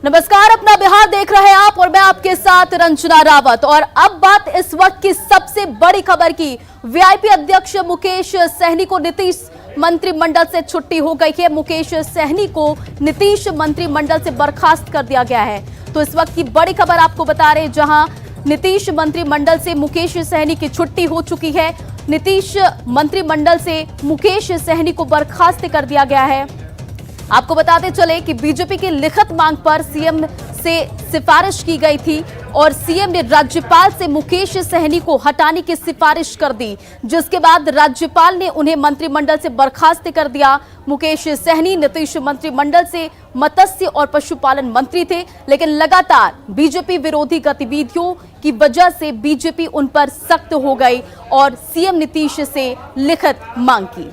नमस्कार, अपना बिहार देख रहे हैं आप और मैं आपके साथ रंजना रावत। और अब बात इस वक्त की सबसे बड़ी खबर की। वीआईपी अध्यक्ष मुकेश सहनी को नीतीश मंत्रिमंडल से छुट्टी हो गई है। मुकेश सहनी को नीतीश मंत्रिमंडल से बर्खास्त कर दिया गया है। तो इस वक्त की बड़ी खबर आपको बता रहे हैं, जहां नीतीश मंत्रिमंडल से मुकेश सहनी की छुट्टी हो चुकी है। नीतीश मंत्रिमंडल से मुकेश सहनी को बर्खास्त कर दिया गया है। आपको बताते चले कि बीजेपी की लिखित मांग पर सीएम से सिफारिश की गई थी और सीएम ने राज्यपाल से मुकेश सहनी को हटाने की सिफारिश कर दी, जिसके बाद राज्यपाल ने उन्हें मंत्रिमंडल से बर्खास्त कर दिया। मुकेश सहनी नीतीश मंत्रिमंडल से मत्स्य और पशुपालन मंत्री थे, लेकिन लगातार बीजेपी विरोधी गतिविधियों की वजह से बीजेपी उन पर सख्त हो गई और सीएम नीतीश से लिखित मांग की।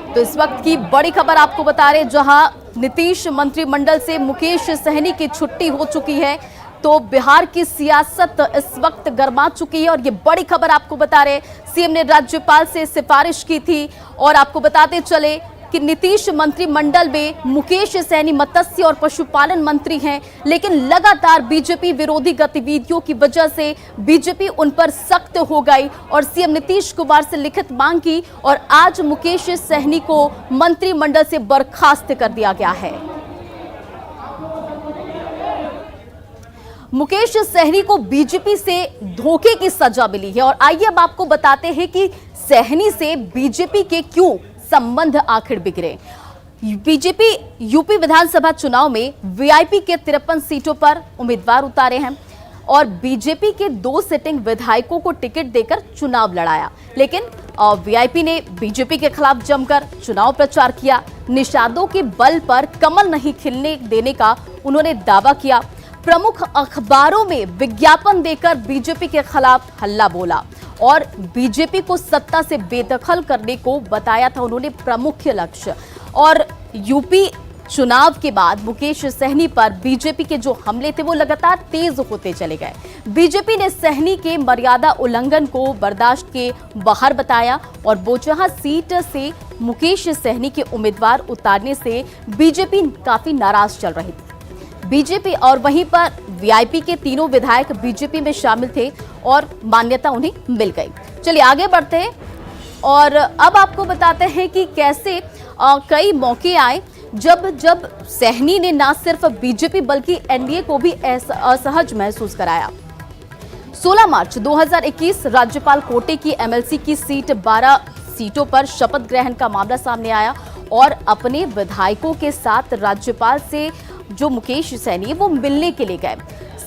तो इस वक्त की बड़ी खबर आपको बता रहे, जहां नीतीश मंत्रिमंडल से मुकेश सहनी की छुट्टी हो चुकी है। तो बिहार की सियासत इस वक्त गर्मा चुकी है और ये बड़ी खबर आपको बता रहे, सीएम ने राज्यपाल से सिफारिश की थी। और आपको बताते चले कि नीतीश मंत्रिमंडल में मुकेश सहनी मत्स्य और पशुपालन मंत्री हैं, लेकिन लगातार बीजेपी विरोधी गतिविधियों की वजह से बीजेपी उन पर सख्त हो गई और सीएम नीतीश कुमार से लिखित मांग की और आज मुकेश सहनी को मंत्रिमंडल से बर्खास्त कर दिया गया है। मुकेश सहनी को बीजेपी से धोखे की सजा मिली है और आइए अब आपको बताते हैं कि सहनी से बीजेपी के क्यों संबंध आखिर बिगड़े। बीजेपी यूपी विधानसभा चुनाव में वीआईपी के 53 सीटों पर उम्मीदवार उतारे हैं और बीजेपी के 2 सिटिंग विधायकों को टिकट देकर चुनाव लड़ाया, लेकिन वीआईपी ने बीजेपी के खिलाफ जमकर चुनाव प्रचार किया। निषादों के बल पर कमल नहीं खिलने देने का उन्होंने दावा किया। प्रमुख अखबारों में विज्ञापन देकर बीजेपी के खिलाफ हल्ला बोला और बीजेपी को सत्ता से बेदखल करने को बताया था उन्होंने प्रमुख लक्ष्य। और यूपी चुनाव के बाद मुकेश सहनी पर बीजेपी के जो हमले थे वो लगातार तेज होते चले गए। बीजेपी ने सहनी के मर्यादा उल्लंघन को बर्दाश्त के बाहर बताया और बोचहा सीट से मुकेश सहनी के उम्मीदवार उतारने से बीजेपी काफी नाराज चल रही थी। बीजेपी और वहीं पर वीआईपी के तीनों विधायक बीजेपी में शामिल थे और मान्यता उन्हें मिल गई। चलिए आगे बढ़ते हैं और अब आपको बताते हैं कि कैसे कई मौके आए जब सहनी ने न सिर्फ बीजेपी बल्कि एनडीए को भी असहज महसूस कराया। 16 मार्च 2021 राज्यपाल कोटे की एमएलसी की सीट 12 सीटों पर शपथ ग्रहण का मामला सामने आया और अपने विधायकों के साथ राज्यपाल से जो मुकेश सहनी है वो मिलने के लिए गए।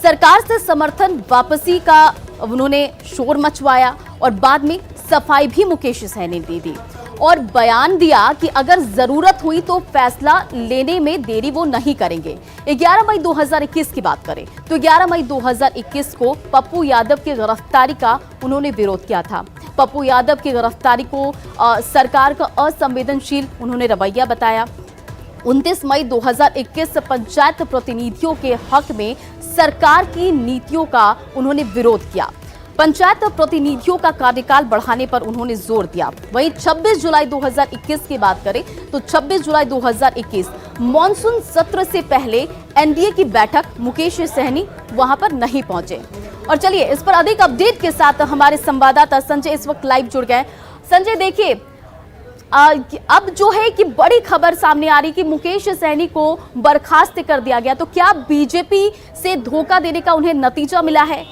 सरकार से समर्थन वापसी का उन्होंने शोर मचवाया और बाद में सफाई भी मुकेश सहनी ने दी और बयान दिया कि अगर जरूरत हुई तो फैसला लेने में देरी वो नहीं करेंगे। 11 मई 2021 की बात करें तो 11 मई 2021 को पप्पू यादव की गिरफ्तारी का उन्होंने विरोध किया था। पप्पू यादव की गिरफ्तारी को सरकार का असंवेदनशील उन्होंने रवैया बताया। 29 मई 2021 पंचायत प्रतिनिधियों के हक में सरकार की नीतियों का उन्होंने विरोध किया। पंचायत प्रतिनिधियों का कार्यकाल बढ़ाने पर उन्होंने जोर दिया। वहीं 26 जुलाई 2021 की बात करें तो 26 जुलाई 2021 मॉनसून सत्र से पहले एनडीए की बैठक मुकेश सहनी वहां पर नहीं पहुंचे। और चलिए इस पर अधिक अपडेट के साथ हमारे संवाददाता संजय इस वक्त लाइव जुड़ गए। संजय, देखिए अब जो है कि बड़ी खबर सामने आ रही कि मुकेश सहनी को बर्खास्त कर दिया गया, तो क्या बीजेपी से धोखा देने का उन्हें नतीजा मिला है?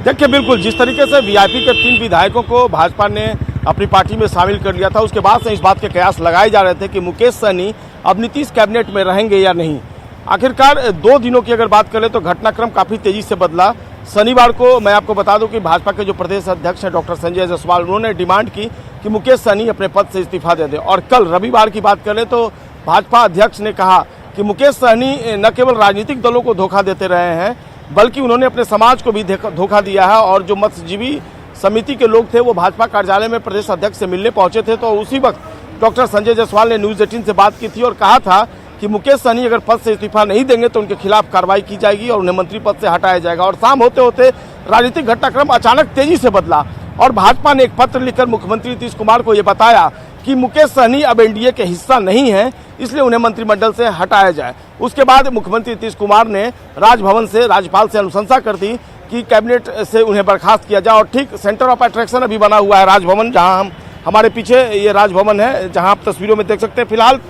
देखिए, बिल्कुल जिस तरीके से वीआईपी के 3 विधायकों को भाजपा ने अपनी पार्टी में शामिल कर लिया था, उसके बाद से इस बात के कयास लगाए जा रहे थे कि मुकेश सहनी अब नीतीश कैबिनेट में रहेंगे या नहीं। आखिरकार 2 दिनों की अगर बात करें तो घटनाक्रम काफी तेजी से बदला। शनिवार को मैं आपको बता दूं कि भाजपा के जो प्रदेश अध्यक्ष हैं डॉक्टर संजय जायसवाल, उन्होंने डिमांड की कि मुकेश सहनी अपने पद से इस्तीफा दे दें। और कल रविवार की बात करें तो भाजपा अध्यक्ष ने कहा कि मुकेश सहनी न केवल राजनीतिक दलों को धोखा देते रहे हैं बल्कि उन्होंने अपने समाज को भी धोखा दिया है। और जो मत्स्यजीवी समिति के लोग थे वो भाजपा कार्यालय में प्रदेश अध्यक्ष से मिलने पहुंचे थे, तो उसी वक्त डॉक्टर संजय जायसवाल ने न्यूज़ 18 से बात की थी और कहा था कि मुकेश सहनी अगर पद से इस्तीफा नहीं देंगे तो उनके खिलाफ कार्रवाई की जाएगी और उन्हें मंत्री पद से हटाया जाएगा। और शाम होते होते राजनीतिक घटनाक्रम अचानक तेजी से बदला और भाजपा ने एक पत्र लिखकर मुख्यमंत्री नीतीश कुमार को ये बताया कि मुकेश सहनी अब एनडीए के हिस्सा नहीं है, इसलिए उन्हें मंत्रिमंडल से हटाया जाए। उसके बाद मुख्यमंत्री नीतीश कुमार ने राजभवन से राज्यपाल से अनुशंसा कर दी कि कैबिनेट से उन्हें बर्खास्त किया जाए। और ठीक सेंटर ऑफ अट्रैक्शन अभी बना हुआ है राजभवन, जहां हमारे पीछे ये राजभवन है, जहां आप तस्वीरों में देख सकते हैं। फिलहाल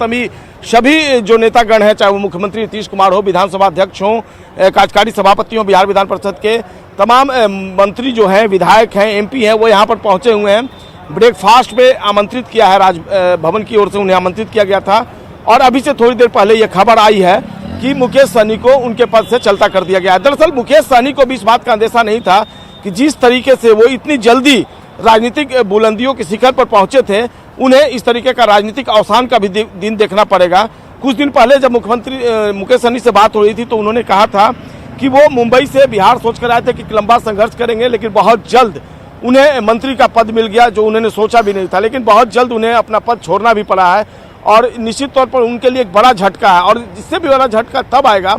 सभी जो नेतागण हैं, चाहे वो मुख्यमंत्री नीतीश कुमार हो, विधानसभा अध्यक्ष हों, कार्यकारी सभापति हों, बिहार विधान परिषद के तमाम मंत्री जो हैं, विधायक हैं, एमपी हैं, वो यहाँ पर पहुंचे हुए हैं। ब्रेकफास्ट में आमंत्रित किया है राजभवन की ओर से, उन्हें आमंत्रित किया गया था। और अभी से थोड़ी देर पहले ये खबर आई है कि मुकेश सहनी को उनके पद से चलता कर दिया गया है। दरअसल मुकेश सहनी को भी इस बात का अंदेशा नहीं था कि जिस तरीके से वो इतनी जल्दी राजनीतिक बुलंदियों के शिखर पर पहुंचे थे, उन्हें इस तरीके का राजनीतिक अवसान का भी दिन देखना पड़ेगा। कुछ दिन पहले जब मुख्यमंत्री मुकेश सहनी से बात हो रही थी तो उन्होंने कहा था कि वो मुंबई से बिहार सोच कर आए थे कि लंबा संघर्ष करेंगे, लेकिन बहुत जल्द उन्हें मंत्री का पद मिल गया, जो उन्होंने सोचा भी नहीं था। लेकिन बहुत जल्द उन्हें अपना पद छोड़ना भी पड़ा है और निश्चित तौर पर उनके लिए एक बड़ा झटका है। और इससे भी बड़ा झटका तब आएगा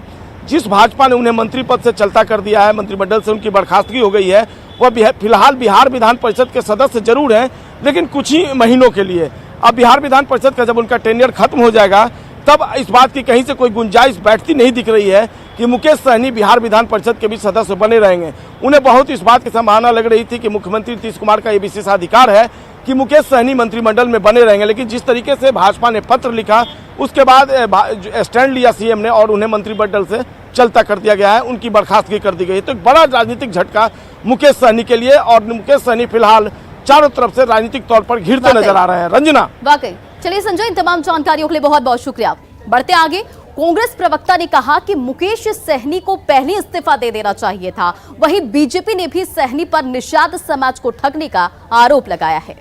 जिस भाजपा ने उन्हें मंत्री पद से चलता कर दिया है, मंत्रिमंडल से उनकी बर्खास्तगी हो गई है। वह फिलहाल बिहार विधान परिषद के सदस्य जरूर हैं, लेकिन कुछ ही महीनों के लिए। अब बिहार विधान परिषद का जब उनका टेन्योर खत्म हो जाएगा, तब इस बात की कहीं से कोई गुंजाइश बैठती नहीं दिख रही है कि मुकेश सहनी बिहार विधान परिषद के भी सदस्य बने रहेंगे। उन्हें बहुत इस बात की संभावना लग रही थी कि मुख्यमंत्री नीतीश कुमार का ये विशेषाधिकार है कि मुकेश सहनी मंत्रिमंडल में बने रहेंगे। लेकिन जिस तरीके से भाजपा ने पत्र लिखा, उसके बाद स्टैंड लिया सीएम ने और उन्हें मंत्रिमंडल से चलता कर दिया गया है, उनकी बर्खास्तगी कर दी गई है। तो एक बड़ा राजनीतिक झटका मुकेश सहनी के लिए। और मुकेश सहनी फिलहाल चारों तरफ से राजनीतिक तौर पर घिरते नजर आ रहे हैं। रंजना, वाकई। चलिए संजय, इन तमाम जानकारियों के लिए बहुत बहुत शुक्रिया। बढ़ते आगे, कांग्रेस प्रवक्ता ने कहा कि मुकेश सहनी को पहले इस्तीफा दे देना चाहिए था। वहीं बीजेपी ने भी सहनी पर निषाद समाज को ठगने का आरोप लगाया है।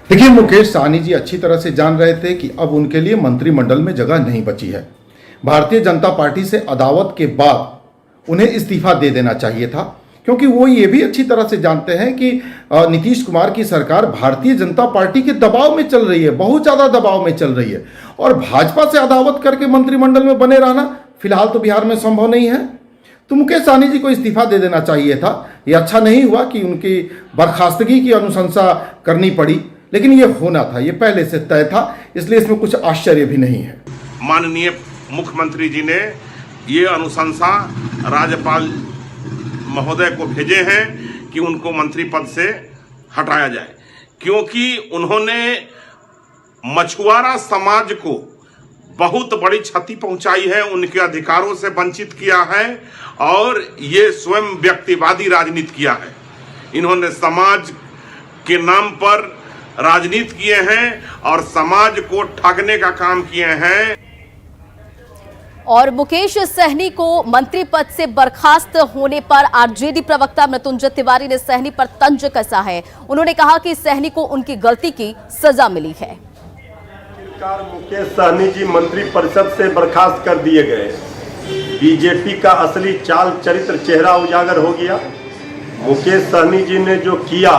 देखिए, मुकेश सहनी जी अच्छी तरह से जान रहे थे कि अब उनके लिए मंत्रिमंडल में जगह नहीं बची है। भारतीय जनता पार्टी से अदावत के बाद उन्हें इस्तीफा दे देना चाहिए था, क्योंकि वो ये भी अच्छी तरह से जानते हैं कि नीतीश कुमार की सरकार भारतीय जनता पार्टी के दबाव में चल रही है, बहुत ज़्यादा दबाव में चल रही है। और भाजपा से अदावत करके मंत्रिमंडल में बने रहना फिलहाल तो बिहार में संभव नहीं है। तो मुकेश सहनी जी को इस्तीफा दे देना चाहिए था। ये अच्छा नहीं हुआ कि उनकी बर्खास्तगी की अनुशंसा करनी पड़ी, लेकिन ये होना था, ये पहले से तय था, इसलिए इसमें कुछ आश्चर्य भी नहीं है। माननीय मुख्यमंत्री जी ने ये अनुशंसा राज्यपाल महोदय को भेजे हैं कि उनको मंत्री पद से हटाया जाए, क्योंकि उन्होंने मछुआरा समाज को बहुत बड़ी क्षति पहुंचाई है, उनके अधिकारों से वंचित किया है और ये स्वयं व्यक्तिवादी राजनीति किया है। इन्होंने समाज के नाम पर राजनीति किए हैं और समाज को ठगने का काम किए हैं। और मुकेश सहनी को मंत्री पद से बर्खास्त होने पर आरजेडी प्रवक्ता मृत्युंजय तिवारी ने सहनी पर तंज कसा है। उन्होंने कहा कि सहनी को उनकी गलती की सजा मिली है। मुकेश सहनी जी मंत्री परिषद से बर्खास्त कर दिए गए। बीजेपी का असली चाल चरित्र चेहरा उजागर हो गया। मुकेश सहनी जी ने जो किया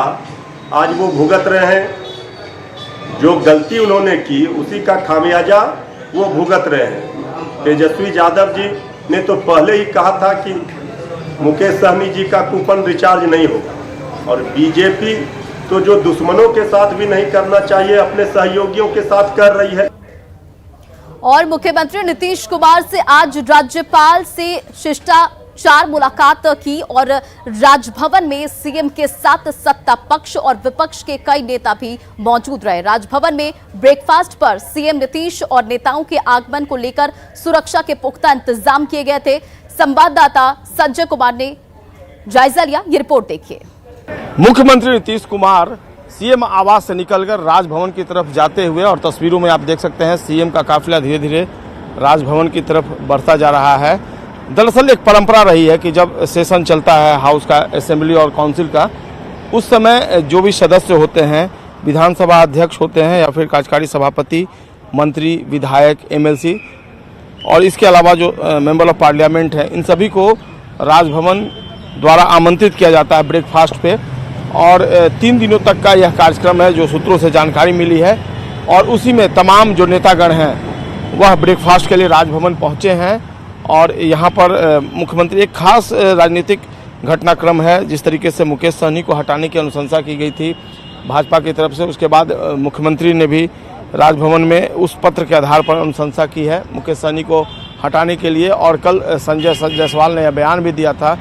आज वो भुगत रहे हैं। जो गलती उन्होंने की उसी का खामियाजा वो भुगत रहे हैं। तेजस्वी यादव जी ने तो पहले ही कहा था कि मुकेश सहनी जी का कूपन रिचार्ज नहीं होगा। और बीजेपी तो जो दुश्मनों के साथ भी नहीं करना चाहिए, अपने सहयोगियों के साथ कर रही है। और मुख्यमंत्री नीतीश कुमार से आज राज्यपाल से शिष्टाचार मुलाकात की और राजभवन में सीएम के साथ सत्ता पक्ष और विपक्ष के कई नेता भी मौजूद रहे। राजभवन में ब्रेकफास्ट पर सीएम नीतीश और नेताओं के आगमन को लेकर सुरक्षा के पुख्ता इंतजाम किए गए थे। संवाददाता संजय कुमार ने जायजा लिया, ये रिपोर्ट देखिए। मुख्यमंत्री नीतीश कुमार सीएम आवास से निकलकर राजभवन की तरफ जाते हुए, और तस्वीरों में आप देख सकते हैं सीएम का काफिला धीरे धीरे राजभवन की तरफ बढ़ता जा रहा है। दरअसल एक परंपरा रही है कि जब सेशन चलता है हाउस का, असेंबली और काउंसिल का, उस समय जो भी सदस्य होते हैं, विधानसभा अध्यक्ष होते हैं या फिर कार्यकारी सभापति, मंत्री, विधायक, एमएलसी और इसके अलावा जो मेंबर ऑफ पार्लियामेंट है, इन सभी को राजभवन द्वारा आमंत्रित किया जाता है ब्रेकफास्ट पे। और 3 दिनों तक का यह कार्यक्रम है जो सूत्रों से जानकारी मिली है। और उसी में तमाम जो नेतागण हैं वह ब्रेकफास्ट के लिए राजभवन पहुंचे हैं। और यहाँ पर मुख्यमंत्री एक खास राजनीतिक घटनाक्रम है। जिस तरीके से मुकेश सहनी को हटाने की अनुशंसा की गई थी भाजपा की तरफ से, उसके बाद मुख्यमंत्री ने भी राजभवन में उस पत्र के आधार पर अनुशंसा की है मुकेश सहनी को हटाने के लिए। और कल संजय जायसवाल ने यह बयान भी दिया था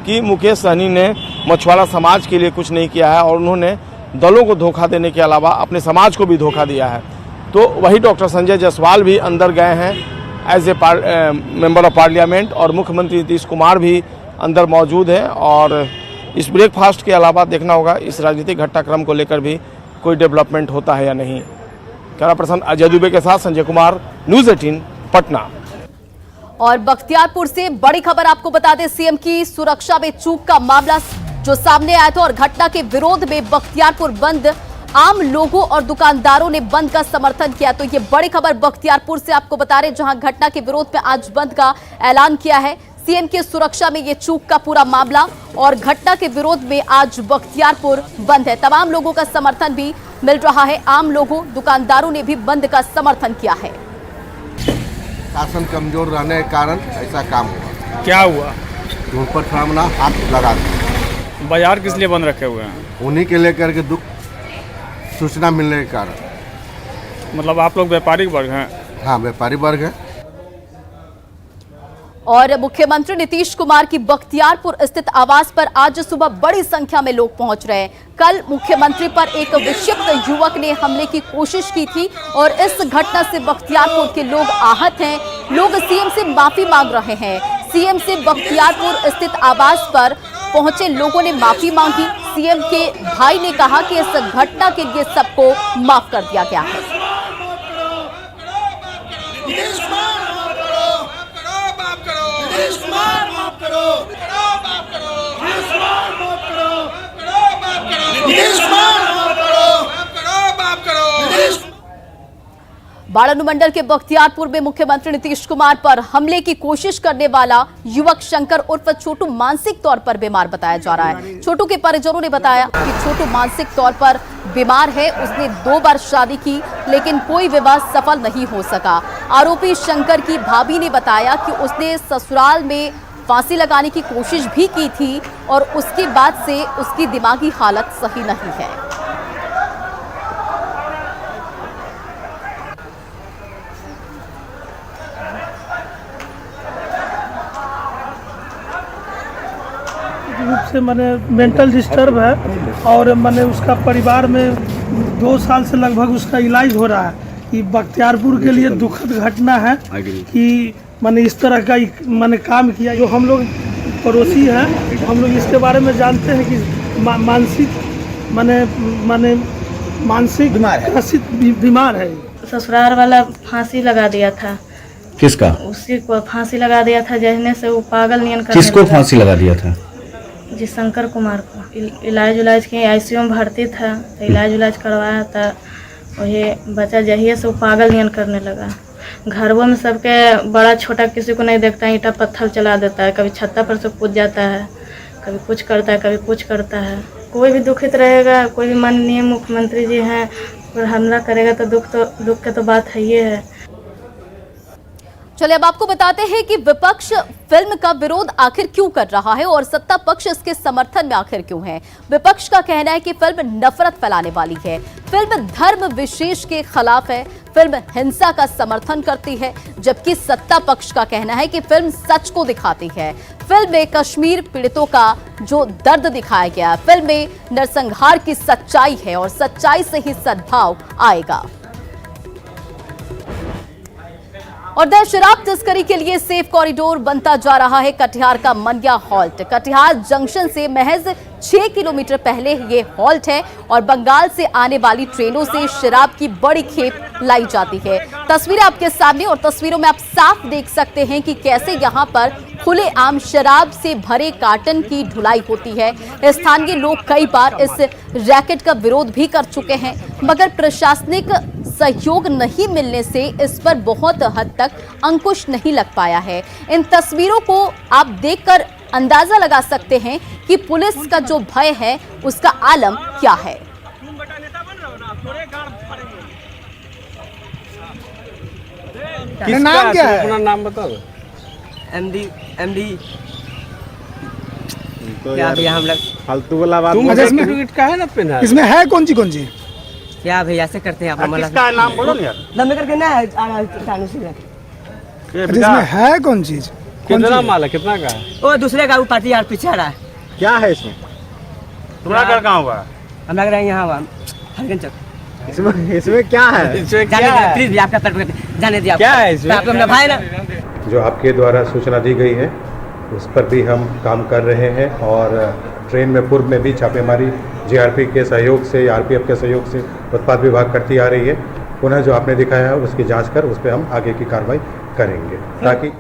कि मुकेश सहनी ने मछुआरा समाज के लिए कुछ नहीं किया है और उन्होंने दलों को धोखा देने के अलावा अपने समाज को भी धोखा दिया है। तो वही डॉक्टर संजय जायसवाल भी अंदर गए हैं as a member of parliament और मुख्यमंत्री नीतीश कुमार भी अंदर मौजूद हैं। और इस ब्रेकफास्ट के अलावा देखना होगा इस राजनीतिक घटनाक्रम को लेकर भी कोई डेवलपमेंट होता है या नहीं। कैमरा पर्सन अजय दुबे के साथ संजय कुमार, न्यूज़ 18 पटना। और बख्तियारपुर से बड़ी खबर आपको बता दें, सीएम की सुरक्षा में चूक का मामला जो सामने आया था और घटना के विरोध में बख्तियारपुर बंद, आम लोगों और दुकानदारों ने बंद का समर्थन किया। तो ये बड़ी खबर बख्तियारपुर से आपको बता रहे, जहां घटना के विरोध में आज बंद का ऐलान किया है। सीएम की सुरक्षा में ये चूक का पूरा मामला और घटना के विरोध में आज बख्तियारपुर बंद है। तमाम लोगों का समर्थन भी मिल रहा है, आम लोगों दुकानदारों ने भी बंद का समर्थन किया है। शासन कमजोर रहने के कारण ऐसा काम हुआ। क्या हुआ? उन पर सामना हाथ लगा दिया। बाजार किस लिए बंद रखे हुए हैं? उन्हीं के लेकर के दुख सूचना मिलने के कारण। मतलब आप लोग व्यापारिक वर्ग हैं? हाँ, व्यापारी वर्ग है। और मुख्यमंत्री नीतीश कुमार की बख्तियारपुर स्थित आवास पर आज सुबह बड़ी संख्या में लोग पहुंच रहे हैं। कल मुख्यमंत्री पर एक विक्षिप्त युवक ने हमले की कोशिश की थी और इस घटना से बख्तियारपुर के लोग आहत हैं। लोग सीएम से माफी मांग रहे हैं। सीएम से बख्तियारपुर स्थित आवास पर पहुंचे लोगों ने माफी मांगी। सीएम के भाई ने कहा कि इस घटना के लिए सबको माफ कर दिया गया है। बाड़ानु मंडल के बख्तियारपुर में मुख्यमंत्री नीतीश कुमार पर हमले की कोशिश करने वाला युवक शंकर उर्फ छोटू मानसिक तौर पर बीमार बताया जा रहा है। छोटू के परिजनों ने बताया कि छोटू मानसिक तौर पर बीमार है। उसने 2 बार शादी की लेकिन कोई विवाह सफल नहीं हो सका। आरोपी शंकर की भाभी ने बताया कि उसने ससुराल में फांसी लगाने की कोशिश भी की थी और उसके बाद से उसकी दिमागी हालत सही नहीं है। रूप से मैंने मेंटल डिस्टर्ब है और मैंने उसका परिवार में 2 साल से लगभग उसका इलाज हो रहा है। कि बख्तियारपुर के लिए दुखद घटना है कि मैंने इस तरह का मैंने काम किया। जो हम लोग पड़ोसी हैं, हम लोग इसके बारे में जानते हैं कि मानसिक बीमार है। ससुराल वाला फांसी लगा दिया था। किसका? उसी को फांसी लगा दिया था, जहने से वो पागल नियन करने किसको फांसी लगा दिया था? जी शंकर कुमार को। इलाज के आईसीयू में भर्ती था तो इलाज करवाया था। वही बच्चा जहिए से वो पागल नियन करने लगा। घरों में सबके बड़ा छोटा किसी को नहीं देखता, ईंटा पत्थर चला देता है। कभी छत्ता पर से कूद जाता है, कभी कुछ करता है, कभी कुछ करता है। कोई भी दुखित रहेगा, कोई भी माननीय मुख्यमंत्री जी हैं और हमला करेगा तो दुख की तो बात है ये है। चलिए अब आपको बताते हैं कि विपक्ष फिल्म का विरोध आखिर क्यों कर रहा है और सत्ता पक्ष इसके समर्थन में आखिर क्यों है। विपक्ष का कहना है कि फिल्म नफरत फैलाने वाली है, फिल्म धर्म विशेष के खिलाफ है, फिल्म हिंसा का समर्थन करती है, जबकि सत्ता पक्ष का कहना है कि फिल्म सच को दिखाती है। फिल्म में कश्मीर पीड़ितों का जो दर्द दिखाया गया, फिल्म में नरसंहार की सच्चाई है और सच्चाई से ही सद्भाव आएगा। और देश शराब तस्करी के लिए सेफ कॉरिडोर बनता जा रहा है कटिहार का मनिया हॉल्ट। कटिहार जंक्शन से महज 6 किलोमीटर पहले ये हॉल्ट है और बंगाल से आने वाली ट्रेनों से शराब की बड़ी खेप लाई जाती है। तस्वीरें आपके सामने और तस्वीरों में आप साफ देख सकते हैं कि कैसे यहाँ पर खुलेआम शराब से भरे कार्टन की ढुलाई होती है। स्थानीय लोग कई बार इस रैकेट का विरोध भी कर चुके हैं, मगर प्रशासनिक सहयोग नहीं मिलने से इस पर बहुत हद तक अंकुश नहीं लग पाया है। इन तस्वीरों को आप देखकर अंदाजा लगा सकते हैं कि पुलिस का जो भय है उसका आलम क्या है। नाम क्या है? अपना नाम बताओ। एमडी क्या भैया हम लोग फालतू वाला बात तुम इसमें का है ना पहना इसमें है कौन सी क्या भैया ऐसे करते हैं अपना किसका नाम बोलो ना यार। लंबे करके ना इसमें है कौन चीज? कितना माल है, कितना का है? वो दूसरे का वो पार्टी यार पीछे आ रहा है। क्या है इसमें? तुम्हारा घर कहाँ हुआ? हम लग रहे हैं यहाँ हरगन चौक। इसमें क्या है? प्लीज भैया आपका तर्क जाने दिया क्या है इसमें? आप अपना भाई ना जो आपके द्वारा सूचना दी गई है उस पर भी हम काम कर रहे हैं और ट्रेन में पूर्व में भी छापेमारी जीआरपी के सहयोग से, आरपीएफ के सहयोग से उत्पाद विभाग करती आ रही है। पुनः जो आपने दिखाया है उसकी जांच कर उस पर हम आगे की कार्रवाई करेंगे ताकि।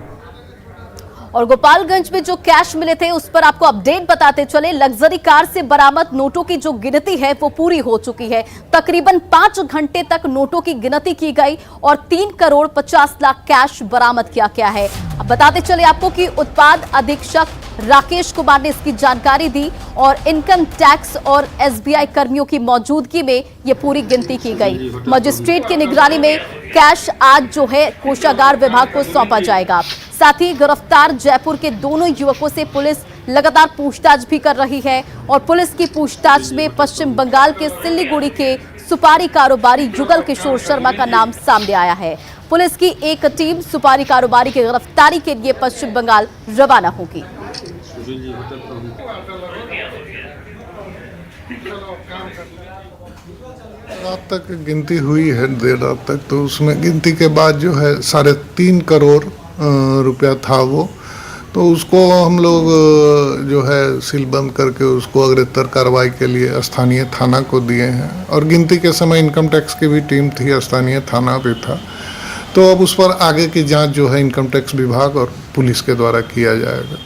और गोपालगंज में जो कैश मिले थे उस पर आपको अपडेट बताते चले। लग्जरी कार से बरामद नोटों की जो गिनती है वो पूरी हो चुकी है। तकरीबन 5 घंटे तक नोटों की गिनती की गई और 3 करोड़ 50 लाख कैश बरामद किया गया है। अब बताते चले आपको कि उत्पाद अधीक्षक राकेश कुमार ने इसकी जानकारी दी और इनकम टैक्स और एसबीआई कर्मियों की मौजूदगी में ये पूरी गिनती की गई। मजिस्ट्रेट की निगरानी में कैश आज जो है कोषागार विभाग को सौंपा जाएगा। साथ ही गिरफ्तार जयपुर के दोनों युवकों से पुलिस लगातार पूछताछ भी कर रही है और पुलिस की पूछताछ में पश्चिम बंगाल के सिल्लीगुड़ी के सुपारी कारोबारी युगल किशोर शर्मा का नाम सामने आया है। पुलिस की एक टीम सुपारी कारोबारी की गिरफ्तारी के लिए पश्चिम बंगाल रवाना होगी। रात तक गिनती हुई है, देर रात तक, तो उसमें गिनती के बाद जो है 3.5 करोड़ रुपया था वो, तो उसको हम लोग जो है सीलबंद करके उसको अग्रेतर कार्रवाई के लिए स्थानीय थाना को दिए हैं और गिनती के समय इनकम टैक्स की भी टीम थी, स्थानीय थाना भी था। तो अब उस पर आगे की जांच जो है इनकम टैक्स विभाग और पुलिस के द्वारा किया जाएगा।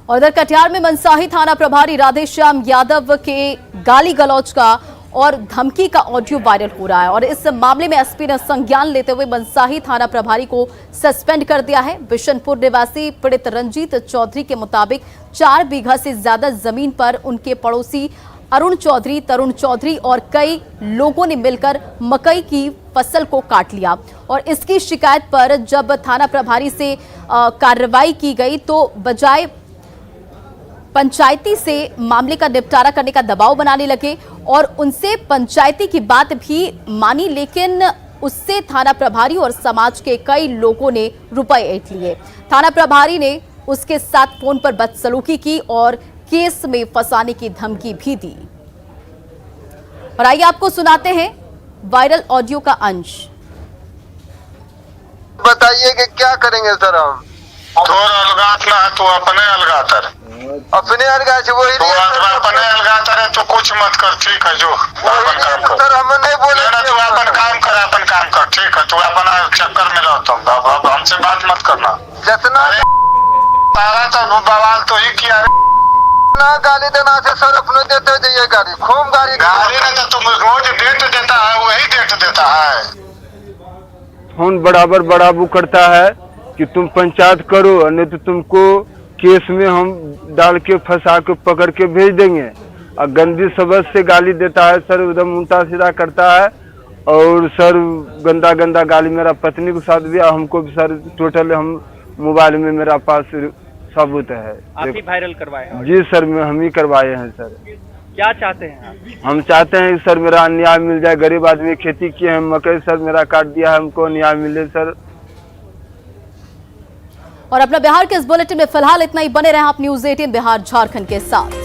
और इधर कटिहार में मनसाही थाना प्रभारी राधेश्याम यादव के गाली गलौज का और धमकी का ऑडियो वायरल हो रहा है और इस मामले में एसपी ने संज्ञान लेते हुए मनसाही थाना प्रभारी को सस्पेंड कर दिया है। बिशनपुर निवासी पीड़ित रंजीत चौधरी के मुताबिक 4 बीघा से ज्यादा जमीन पर उनके पड़ोसी अरुण चौधरी, तरुण चौधरी और कई लोगों ने मिलकर मकई की फसल को काट लिया और इसकी शिकायत पर जब थाना प्रभारी से कार्रवाई की गई तो बजाय पंचायती से मामले का निपटारा करने का दबाव बनाने लगे और उनसे पंचायती की बात भी मानी, लेकिन उससे थाना प्रभारी और समाज के कई लोगों ने रुपए ऐंठ लिए। थाना प्रभारी ने उसके साथ फोन पर बदसलूकी की और केस में फंसाने की धमकी भी दी। और आइए आपको सुनाते हैं वायरल ऑडियो का अंश। बताइए कि क्या करेंगे सर हम? तो अलगात ना तो अपने अलगातर से वही तो अपने अलगातर है तो कुछ मत कर, ठीक है? जो अपन काम कर सर, हम नहीं बोले ना, तू अपन काम कर, ठीक है? तू अपना चक्कर में रहो, तुम अब हमसे बात मत करना। जितना तारा तो बवाल तो ही किया ना गाली देना से सर अपने देते जाइए गाड़ी, खूब गाड़ी ना तो तुम रोज डेट देता है, वही डेट देता है। फोन बराबर बराबर करता है कि तुम पंचायत करो नहीं तो तुमको केस में हम डाल के फंसा के पकड़ के भेज देंगे। और गंदी शब्द से गाली देता है सर, एकदम उल्टा सीधा करता है और सर गंदा गंदा गाली मेरा पत्नी के साथ भी, हमको भी सर टोटल हम मोबाइल में मेरा पास सबूत है। आप ही वायरल करवाए हैं? जी सर, हम ही करवाए हैं सर। क्या चाहते हैं आप? हम चाहते हैं सर मेरा न्याय मिल जाए। गरीब आदमी खेती किए हैं, मकई सर मेरा काट दिया है, हमको न्याय मिले सर। और अपना बिहार के इस बुलेटिन में फिलहाल इतना ही। बने रहें आप न्यूज़ 18 बिहार झारखंड के साथ।